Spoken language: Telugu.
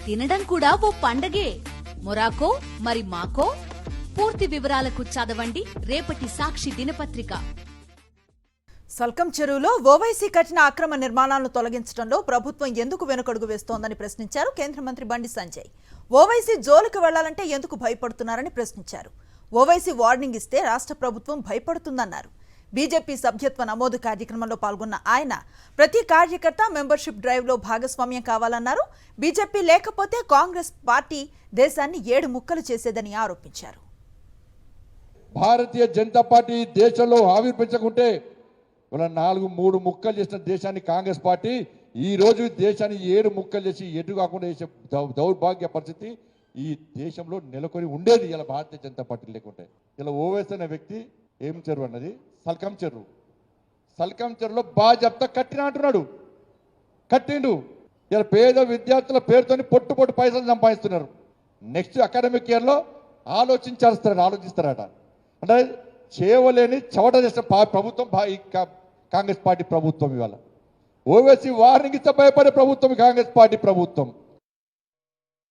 తినడం కూడా ఓ పండగే. మొరాకో మరి మాకో? పూర్తి వివరాలకు చదవండి రేపటి సాక్షి దినపత్రిక. సల్కం చెరువులో ఓవైసీ కట్టిన అక్రమ నిర్మాణాలను తొలగించడంలో ప్రభుత్వం ఎందుకు వెనుకడుగు వేస్తోందని ప్రశ్నించారు కేంద్ర మంత్రి బండి సంజయ్. ఓవైసీ జోలికి వెళ్లాలంటే ఎందుకు భయపడుతున్నారని ప్రశ్నించారు. ఓవైసీ వార్నింగ్ ఇస్తే రాష్ట్ర ప్రభుత్వం భయపడుతుందన్నారు. బీజేపీ సభ్యత్వ నమోదు కార్యక్రమంలో పాల్గొన్న ఆయన ప్రతి కార్యకర్త మెంబర్షిప్ డ్రైవ్లో భాగస్వామ్యం కావాలన్నారు. బీజేపీ లేకపోతే కాంగ్రెస్ పార్టీ దేశాన్ని 7 ముక్కలు చేసేదని ఆరోపించారు. భారతీయ జనతా పార్టీ దేశంలో ఆవిర్భించకుంటే ఇలా 3 ముక్కలు చేసిన దేశాన్ని కాంగ్రెస్ పార్టీ ఈ రోజు దేశాన్ని 7 ముక్కలు చేసి ఎటు కాకుండా చేసే దౌర్భాగ్య పరిస్థితి ఈ దేశంలో నెలకొని ఉండేది ఇలా భారతీయ జనతా పార్టీ లేకుంటే. ఇలా ఓవైసీ అనే వ్యక్తి ఏం చెరువు అన్నది సల్కం చెరువు. సల్కం చెరువులో బాజప్తా కట్టిన అంటున్నాడు. కట్టిండు. ఇలా పేద విద్యార్థుల పేరుతోని పొట్టు పైసలు సంపాదిస్తున్నారు. నెక్స్ట్ అకాడమిక్ ఇయర్లో ఆలోచిస్తారట. అంటే చేయలేని చవట చేసిన ప్రభుత్వం కాంగ్రెస్ పార్టీ ప్రభుత్వం. ఇవాళ ఓవైసీ వార్నింగ్ ఇస్తే భయపడే ప్రభుత్వం కాంగ్రెస్ పార్టీ ప్రభుత్వం.